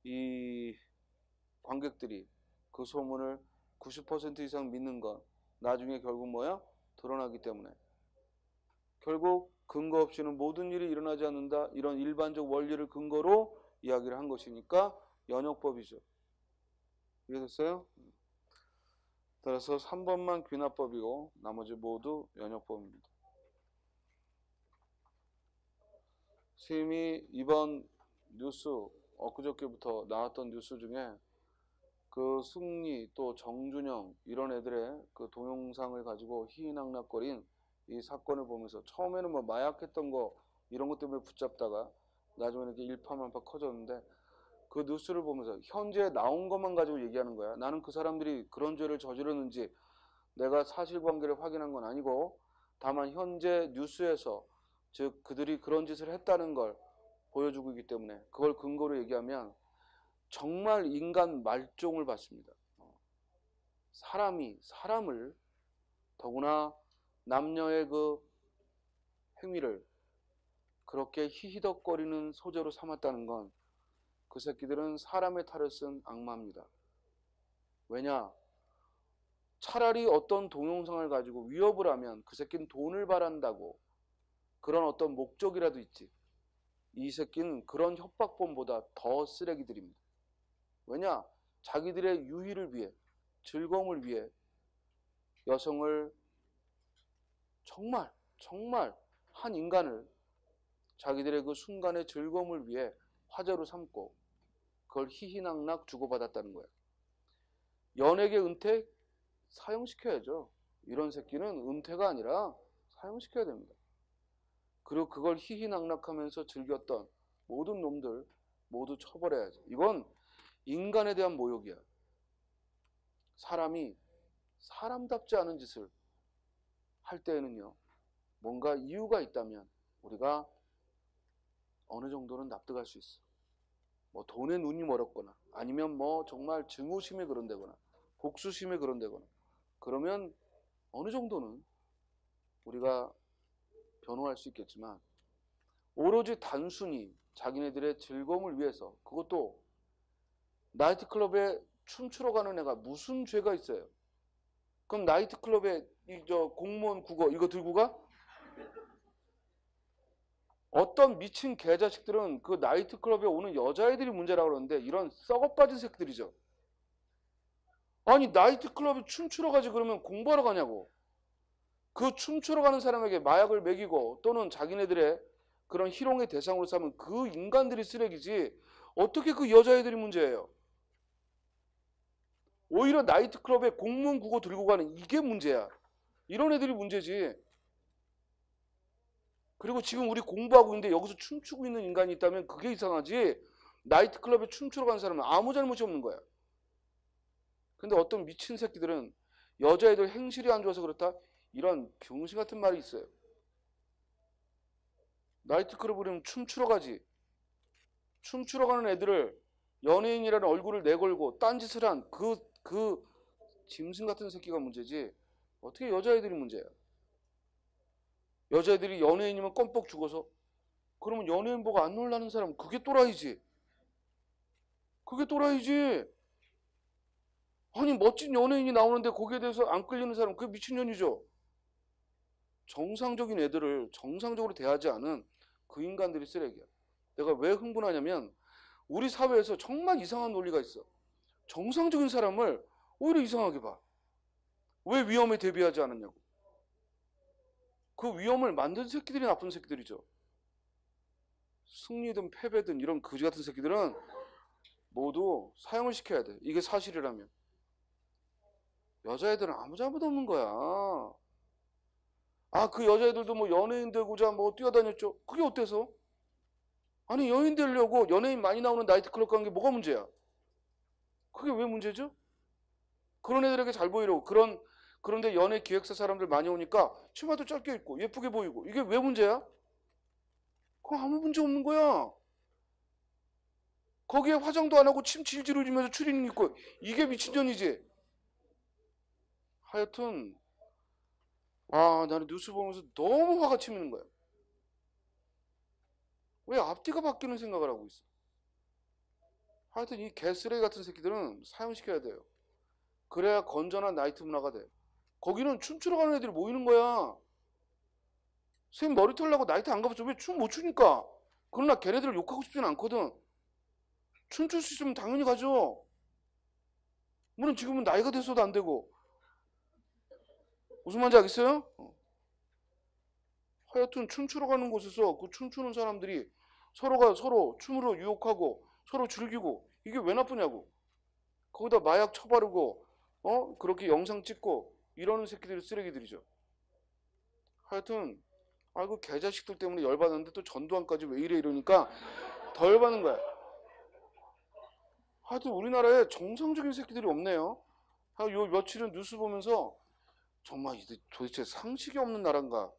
이 관객들이 그 소문을 90% 이상 믿는 건 나중에 결국 뭐야? 드러나기 때문에 결국 근거 없이는 모든 일이 일어나지 않는다. 이런 일반적 원리를 근거로 이야기를 한 것이니까 연역법이죠. 이해됐어요? 따라서 3번만 귀납법이고 나머지 모두 연역법입니다. 선생님이 이번 뉴스 엊그저께부터 나왔던 뉴스 중에 그 승리 또 정준영 이런 애들의 그 동영상을 가지고 희희낙낙거린 이 사건을 보면서 처음에는 뭐 마약했던 거 이런 것 때문에 붙잡다가 나중에 이렇게 일파만파 커졌는데 그 뉴스를 보면서 현재 나온 것만 가지고 얘기하는 거야. 나는 그 사람들이 그런 죄를 저질렀는지 내가 사실관계를 확인한 건 아니고 다만 현재 뉴스에서 즉 그들이 그런 짓을 했다는 걸 보여주고 있기 때문에 그걸 근거로 얘기하면 정말 인간 말종을 받습니다. 사람을 더구나 남녀의 그 행위를 그렇게 히히덕거리는 소재로 삼았다는 건 그 새끼들은 사람의 탈을 쓴 악마입니다. 왜냐? 차라리 어떤 동영상을 가지고 위협을 하면 그 새끼는 돈을 바란다고 그런 어떤 목적이라도 있지. 이 새끼는 그런 협박범보다 더 쓰레기들입니다. 왜냐? 자기들의 유희를 위해, 즐거움을 위해 여성을 정말 한 인간을 자기들의 그 순간의 즐거움을 위해 화제로 삼고 그걸 희희낙낙 주고받았다는 거예요. 연예계 은퇴 사형시켜야죠. 이런 새끼는 은퇴가 아니라 사형시켜야 됩니다. 그리고 그걸 희희낙낙하면서 즐겼던 모든 놈들 모두 처벌해야죠. 이건 인간에 대한 모욕이야. 사람이 사람답지 않은 짓을 할 때에는요, 뭔가 이유가 있다면 우리가 어느 정도는 납득할 수 있어. 뭐 돈에 눈이 멀었거나 아니면 뭐 정말 증오심에 그런다거나 복수심에 그런다거나 그러면 어느 정도는 우리가 변호할 수 있겠지만 오로지 단순히 자기네들의 즐거움을 위해서, 그것도 나이트클럽에 춤추러 가는 애가 무슨 죄가 있어요? 그럼 나이트클럽에 공무원 국어 이거 들고 가? 어떤 미친 개자식들은 그 나이트클럽에 오는 여자애들이 문제라고 그러는데 이런 썩어빠진 새끼들이죠. 아니 나이트클럽에 춤추러 가지 그러면 공부하러 가냐고. 그 춤추러 가는 사람에게 마약을 먹이고 또는 자기네들의 그런 희롱의 대상으로 삼은 그 인간들이 쓰레기지 어떻게 그 여자애들이 문제예요? 오히려 나이트클럽에 공무원 국어 들고 가는 이게 문제야. 이런 애들이 문제지. 그리고 지금 우리 공부하고 있는데 여기서 춤추고 있는 인간이 있다면 그게 이상하지, 나이트클럽에 춤추러 가는 사람은 아무 잘못이 없는 거야. 근데 어떤 미친 새끼들은 여자애들 행실이 안 좋아서 그렇다? 이런 병신 같은 말이 있어요. 나이트클럽 우리는 춤추러 가지. 춤추러 가는 애들을 연예인이라는 얼굴을 내걸고 딴짓을 한 그 짐승 같은 새끼가 문제지 어떻게 여자애들이 문제야. 여자애들이 연예인이면 껌뻑 죽어서 그러면 연예인 보고 안 놀라는 사람 그게 또라이지. 그게 또라이지. 아니 멋진 연예인이 나오는데 거기에 대해서 안 끌리는 사람 그게 미친년이죠. 정상적인 애들을 정상적으로 대하지 않은 그 인간들이 쓰레기야. 내가 왜 흥분하냐면 우리 사회에서 정말 이상한 논리가 있어. 정상적인 사람을 오히려 이상하게 봐. 왜 위험에 대비하지 않았냐고. 그 위험을 만든 새끼들이 나쁜 새끼들이죠. 승리든 패배든 이런 거지 같은 새끼들은 모두 사형을 시켜야 돼. 이게 사실이라면. 여자애들은 아무 잘못 없는 거야. 아, 그 여자애들도 뭐 연예인 되고자 뭐 뛰어다녔죠. 그게 어때서? 아니 연예인 되려고 연예인 많이 나오는 나이트클럽 간 게 뭐가 문제야? 그게 왜 문제죠? 그런 애들에게 잘 보이려고 그런데 연예 기획사 사람들 많이 오니까 치마도 짧게 입고 예쁘게 보이고 이게 왜 문제야? 그럼 아무 문제 없는 거야. 거기에 화장도 안 하고 침 질질 흘리면서 추리닝 입고 이게 미친년이지. 하여튼 나는 뉴스 보면서 너무 화가 치미는 거야. 왜 앞뒤가 바뀌는 생각을 하고 있어? 하여튼 이 개쓰레기 같은 새끼들은 사형시켜야 돼요. 그래야 건전한 나이트 문화가 돼. 거기는 춤추러 가는 애들이 모이는 거야. 선생님 머리 털려고 나이트 안 가봤죠? 왜 춤 못 추니까? 그러나 걔네들을 욕하고 싶진 않거든. 춤출 수 있으면 당연히 가죠. 물론 지금은 나이가 돼서도 안 되고. 무슨 말인지 알겠어요? 하여튼 춤추러 가는 곳에서 그 춤추는 사람들이 서로가 서로 춤으로 유혹하고 서로 즐기고 이게 왜 나쁘냐고. 거기다 마약 처바르고 그렇게 영상 찍고 이러는 새끼들이 쓰레기들이죠. 하여튼 그 개자식들 때문에 열받았는데 또 전두환까지 왜 이래 이러니까 더 열받는 거야. 하여튼 우리나라에 정상적인 새끼들이 없네요. 요 며칠은 뉴스 보면서 정말 도대체 상식이 없는 나라인가.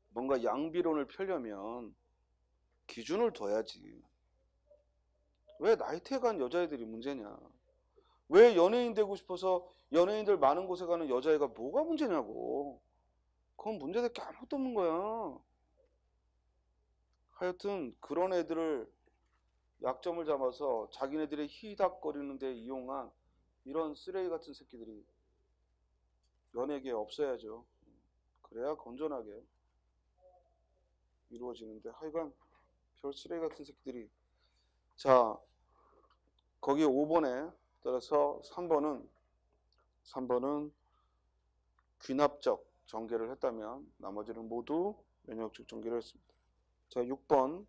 뭔가 양비론을 펴려면 기준을 둬야지. 왜 나이트에 간 여자애들이 문제냐. 왜 연예인 되고 싶어서 연예인들 많은 곳에 가는 여자애가 뭐가 문제냐고. 그건 문제될 게 아무것도 없는 거야. 하여튼 그런 애들을 약점을 잡아서 자기네들의 희닥거리는 데 이용한 이런 쓰레기 같은 새끼들이 연예계에 없어야죠. 그래야 건전하게 이루어지는데 하여간 별 쓰레기 같은 새끼들이. 자, 거기 5번에 따라서 3번은 귀납적 전개를 했다면 나머지는 모두 면역적 전개를 했습니다. 자, 6번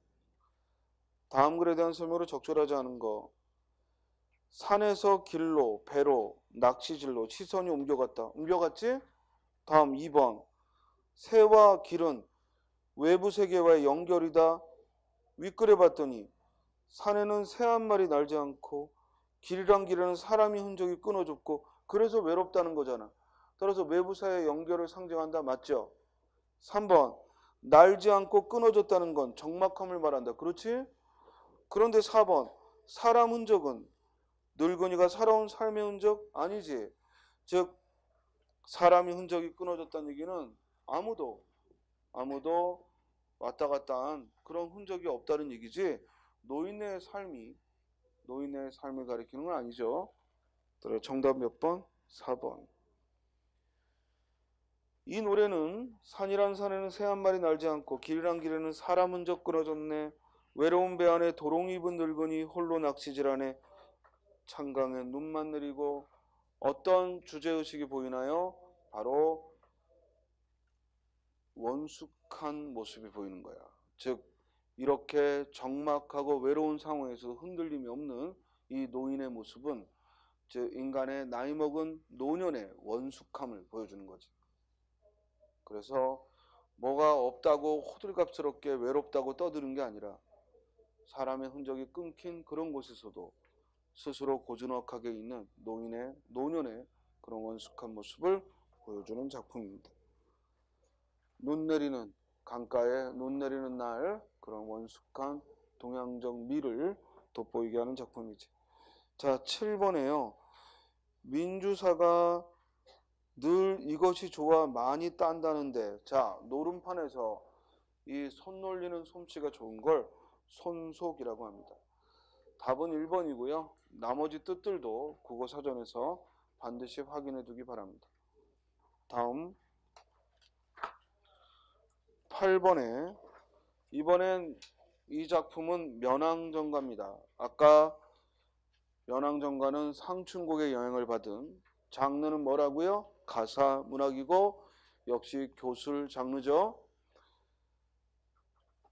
다음 글에 대한 설명으로 적절하지 않은 거. 산에서 길로, 배로, 낚시질로 시선이 옮겨갔지? 다음 2번 새와 길은 외부 세계와의 연결이다. 윗글에 봤더니 산에는 새 한 마리 날지 않고 길이란 길에는 사람이 흔적이 끊어졌고 그래서 외롭다는 거잖아. 따라서 외부 사회의 연결을 상징한다. 맞죠? 3번 날지 않고 끊어졌다는 건 적막함을 말한다. 그렇지? 그런데 4번 사람 흔적은 늙은이가 살아온 삶의 흔적? 아니지. 즉 사람이 흔적이 끊어졌다는 얘기는 아무도 왔다 갔다 한 그런 흔적이 없다는 얘기지 노인의 삶을 가리키는 건 아니죠. 정답 몇 번? 4번. 이 노래는 산이란 산에는 새 한 마리 날지 않고 길이란 길에는 사람 흔적 끊어졌네. 외로운 배 안에 도롱이 입은 늙은이 홀로 낚시질하네. 창강에 눈만 내리고. 어떤 주제의식이 보이나요? 바로 원숙한 모습이 보이는 거야. 즉 이렇게 적막하고 외로운 상황에서 흔들림이 없는 이 노인의 모습은 즉 인간의 나이 먹은 노년의 원숙함을 보여주는 거지. 그래서 뭐가 없다고 호들갑스럽게 외롭다고 떠드는 게 아니라 사람의 흔적이 끊긴 그런 곳에서도 스스로 고즈넉하게 있는 노년의 그런 원숙한 모습을 보여주는 작품입니다. 눈 내리는 강가에 눈 내리는 날 그런 원숙한 동양적 미를 돋보이게 하는 작품이지. 자, 7번에요. 민주사가 늘 이것이 좋아 많이 딴다는데 자, 노름판에서 이 손 놀리는 솜씨가 좋은 걸 손속이라고 합니다. 답은 1번이고요. 나머지 뜻들도 국어사전에서 반드시 확인해 두기 바랍니다. 다음 8번에 이번엔 이 작품은 면왕정가입니다. 아까 면왕정가는 상춘곡의 영향을 받은 장르는 뭐라고요? 가사 문학이고 역시 교술 장르죠.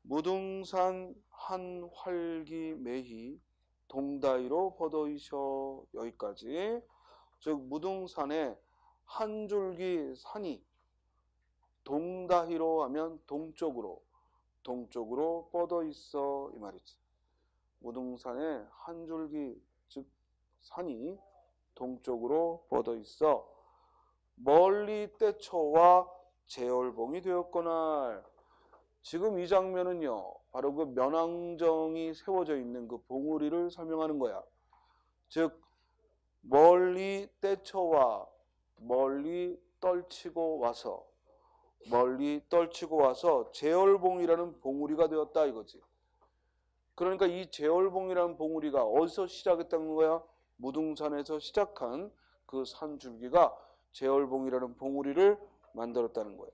무등산 한 활기 매희 동다이로 버더이셔. 여기까지. 즉 무등산에 한 줄기 산이 동다히로 하면 동쪽으로 뻗어 있어 이 말이지. 무등산에 한 줄기 즉 산이 동쪽으로 뻗어 있어 멀리 떼쳐와 재월봉이 되었거늘. 지금 이 장면은요 바로 그 면왕정이 세워져 있는 그 봉우리를 설명하는 거야. 즉 멀리 떼쳐와 멀리 떨치고 와서 재월봉이라는 봉우리가 되었다 이거지. 그러니까 이 재월봉이라는 봉우리가 어디서 시작했다는 거야? 무등산에서 시작한 그 산줄기가 재월봉이라는 봉우리를 만들었다는 거야.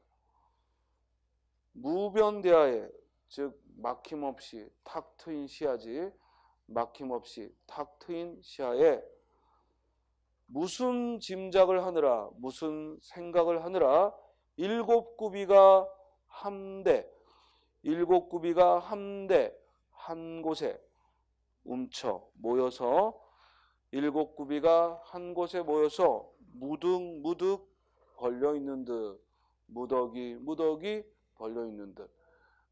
무변대하에 즉 막힘없이 탁 트인 시야지. 막힘없이 탁 트인 시야에 무슨 짐작을 하느라 무슨 생각을 하느라 일곱 구비가 함대 한 곳에 움쳐 모여서 일곱 구비가 한 곳에 모여서 무득 벌려 있는 듯 무더기 벌려 있는 듯.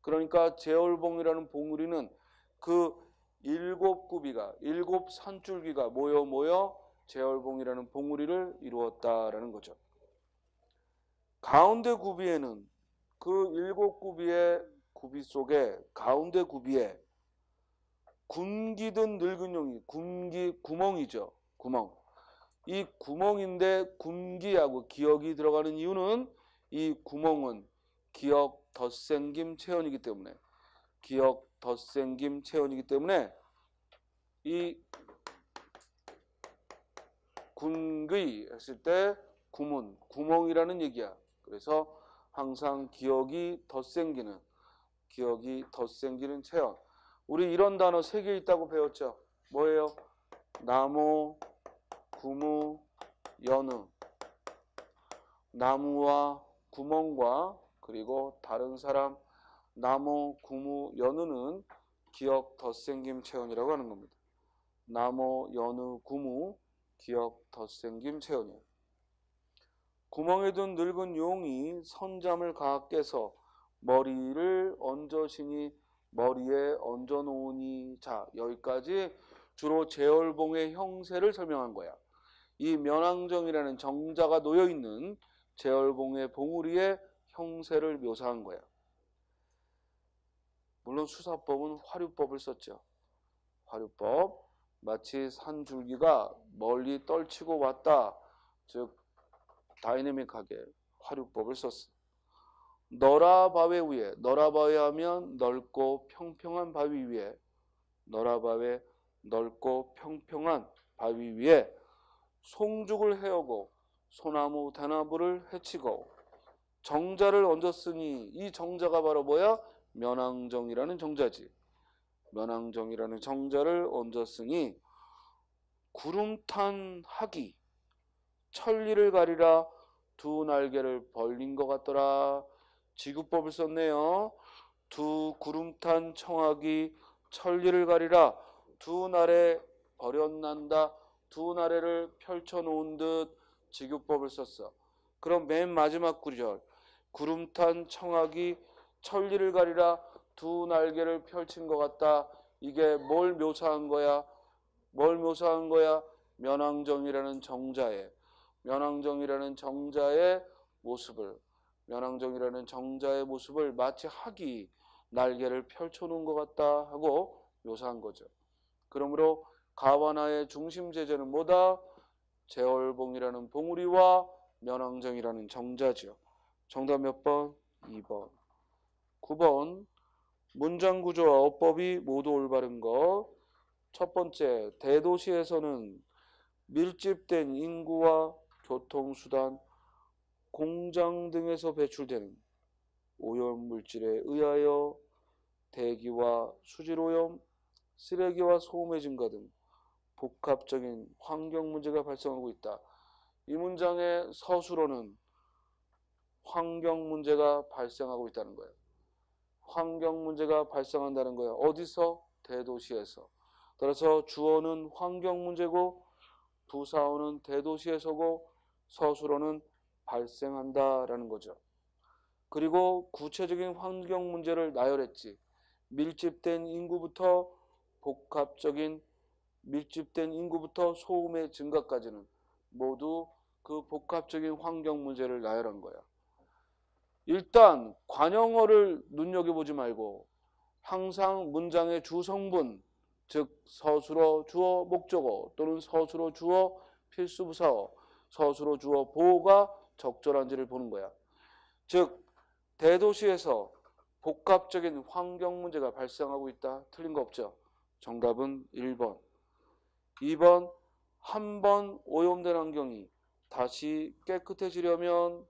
그러니까 재월봉이라는 봉우리는 그 일곱 구비가 일곱 산줄기가 모여 재월봉이라는 봉우리를 이루었다라는 거죠. 가운데 구비에는 그 일곱 구비의 구비 속에 가운데 구비에 굶기든 늙은 용이 구멍이죠. 구멍. 이 구멍인데 굶기하고 기억이 들어가는 이유는 이 구멍은 기억 덧생김 체온이기 때문에 이 군귀 했을 때 구멍이라는 얘기야. 그래서 항상 기억이 덧생기는 기억이 덧생기는 체험. 우리 이런 단어 3개 있다고 배웠죠. 뭐예요? 나무, 구무, 여느. 나무와 구멍과 그리고 다른 사람, 나무, 구무, 여느는 기억 덧생김 체험이라고 하는 겁니다. 나무, 여느, 구무, 기억 덧생김 체험이에요. 구멍에 둔 늙은 용이 선잠을 가 깨서 머리를 얹으시니 머리에 얹어 놓으니. 자, 여기까지 주로 제얼봉의 형세를 설명한 거야. 이 면왕정이라는 정자가 놓여있는 제얼봉의 봉우리의 형세를 묘사한 거야. 물론 수사법은 화류법을 썼죠. 화류법, 마치 산줄기가 멀리 떨치고 왔다. 즉 다이내믹하게 화류법을 썼어. 너라바위 위에, 너라바위 하면 넓고 평평한 바위 위에, 너라바위 넓고 평평한 바위 위에 송죽을 해오고 소나무 대나무를 해치고 정자를 얹었으니, 이 정자가 바로 뭐야? 면왕정이라는 정자지. 면왕정이라는 정자를 얹었으니 구름탄 하기 천리를 가리라 두 날개를 벌린 것 같더라. 지구법을 썼네요. 두 구름탄 청하기 천리를 가리라 두 날에 버렸난다. 두 나래를 펼쳐놓은 듯 지구법을 썼어. 그럼 맨 마지막 구절 구름탄 청하기 천리를 가리라 두 날개를 펼친 것 같다. 이게 뭘 묘사한 거야? 뭘 묘사한 거야? 면왕정이라는 정자의 모습을, 면왕정이라는 정자의 모습을 마치 학이 날개를 펼쳐놓은 것 같다 하고 묘사한 거죠. 그러므로 가와나의 중심 제재는 뭐다? 제얼봉이라는 봉우리와 면왕정이라는 정자죠. 정답 몇 번? 2번. 9번. 문장 구조와 어법이 모두 올바른 것. 첫 번째, 대도시에서는 밀집된 인구와 교통수단, 공장 등에서 배출되는 오염물질에 의하여 대기와 수질오염, 쓰레기와 소음의 증가 등 복합적인 환경 문제가 발생하고 있다. 이 문장의 서술어는 환경 문제가 발생하고 있다는 거예요. 환경 문제가 발생한다는 거예요. 어디서? 대도시에서. 따라서 주어는 환경 문제고 부사어는 대도시에서고 서술어는 발생한다라는 거죠. 그리고 구체적인 환경 문제를 나열했지. 밀집된 인구부터 소음의 증가까지는 모두 그 복합적인 환경 문제를 나열한 거야. 일단 관형어를 눈여겨보지 말고 항상 문장의 주성분, 즉 서술어, 주어, 목적어 또는 서술어, 주어, 필수부사어, 서술어, 주어, 보호가 적절한지를 보는 거야. 즉 대도시에서 복합적인 환경 문제가 발생하고 있다. 틀린 거 없죠. 정답은 1번. 2번. 한 번 오염된 환경이 다시 깨끗해지려면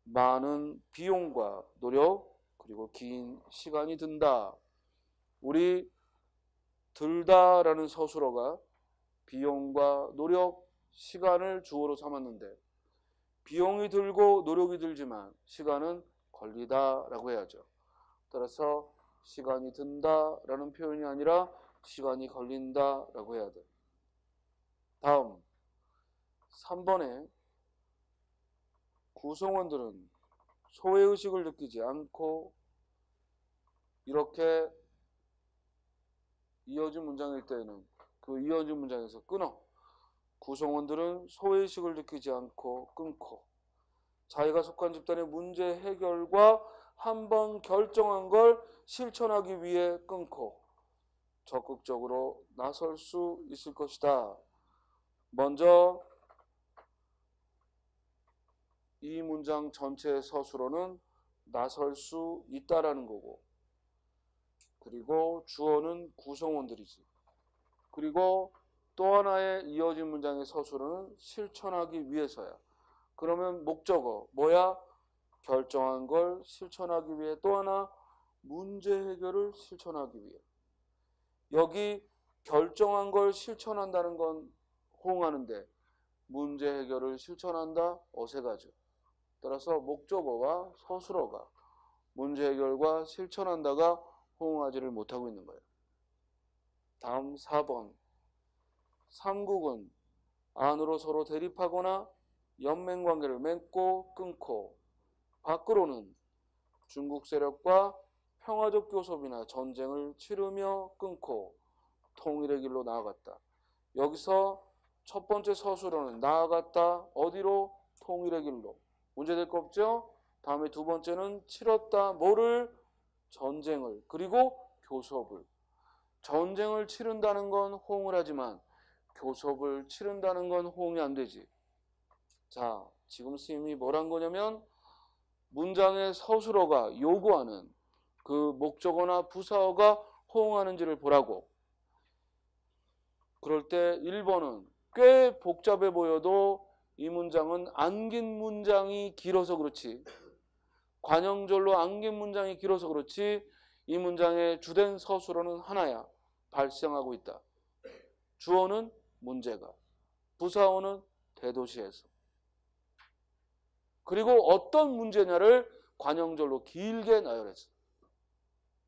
많은 비용과 노력 그리고 긴 시간이 든다. 우리 들다라는 서술어가 비용과 노력, 시간을 주어로 삼았는데 비용이 들고 노력이 들지만 시간은 걸리다라고 해야죠. 따라서 시간이 든다라는 표현이 아니라 시간이 걸린다라고 해야 돼. 다음 3번에 구성원들은 소외의식을 느끼지 않고, 이렇게 이어진 문장일 때에는 그 이어진 문장에서 끊어. 구성원들은 소외의식을 느끼지 않고 끊고 자기가 속한 집단의 문제 해결과 한번 결정한 걸 실천하기 위해 끊고 적극적으로 나설 수 있을 것이다. 먼저 이 문장 전체의 서술어는 나설 수 있다라는 거고, 그리고 주어는 구성원들이지. 그리고 또 하나의 이어진 문장의 서술어는 실천하기 위해서야. 그러면 목적어 뭐야? 결정한 걸 실천하기 위해. 또 하나 문제 해결을 실천하기 위해. 여기 결정한 걸 실천한다는 건 호응하는데 문제 해결을 실천한다 어색하죠. 따라서 목적어와 서술어가 문제 해결과 실천한다가 호응하지를 못하고 있는 거예요. 다음 4번. 삼국은 안으로 서로 대립하거나 연맹관계를 맺고 끊고 밖으로는 중국 세력과 평화적 교섭이나 전쟁을 치르며 끊고 통일의 길로 나아갔다. 여기서 첫 번째 서술어는 나아갔다. 어디로? 통일의 길로. 문제될 거 없죠? 다음에 두 번째는 치렀다. 뭐를? 전쟁을. 그리고 교섭을. 전쟁을 치른다는 건 호응을 하지만 교섭을 치른다는 건 호응이 안 되지. 자, 지금 스님이 뭐란 거냐면 문장의 서술어가 요구하는 그 목적어나 부사어가 호응하는지를 보라고. 그럴 때 1번은 꽤 복잡해 보여도 이 문장은 안긴 문장이 길어서 그렇지, 관형절로 안긴 문장이 길어서 그렇지 이 문장의 주된 서술어는 하나야. 발생하고 있다. 주어는 문제가, 부사어는 대도시에서. 그리고 어떤 문제냐를 관형절로 길게 나열했어.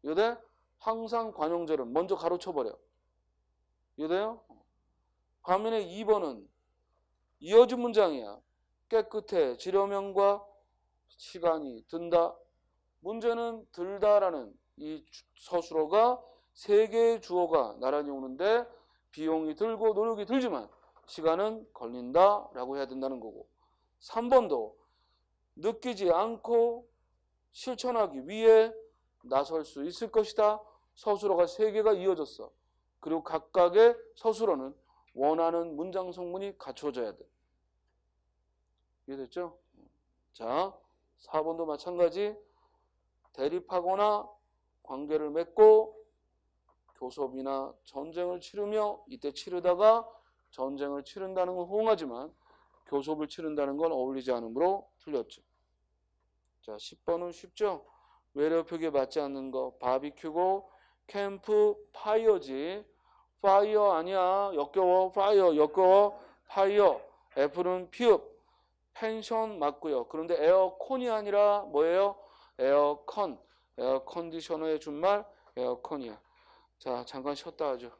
이해돼? 항상 관형절은 먼저 가로쳐버려. 이해돼요? 반면에 2번은 이어진 문장이야. 깨끗해 지려면과 시간이 든다. 문제는 들다라는 이 서술어가 세 개의 주어가 나란히 오는데 비용이 들고 노력이 들지만 시간은 걸린다라고 해야 된다는 거고, 3번도 느끼지 않고 실천하기 위해 나설 수 있을 것이다. 서술어가 세 개가 이어졌어. 그리고 각각의 서술어는 원하는 문장 성문이 갖춰져야 돼. 이해됐죠? 자, 4번도 마찬가지. 대립하거나 관계를 맺고 교섭이나 전쟁을 치르며, 이때 치르다가 전쟁을 치른다는 건 호응하지만 교섭을 치른다는 건 어울리지 않으므로 틀렸죠. 자, 10번은 쉽죠? 외래어 표기에 맞지 않는 거. 바비큐고 캠프 파이어지. 파이어 아니야. 역겨워. 파이어 역겨워. 파이어. F는 피읍. 펜션 맞고요. 그런데 에어컨이 아니라 뭐예요? 에어컨. 에어컨디셔너의 준말 에어컨이야. 자, 잠깐 쉬었다 하죠.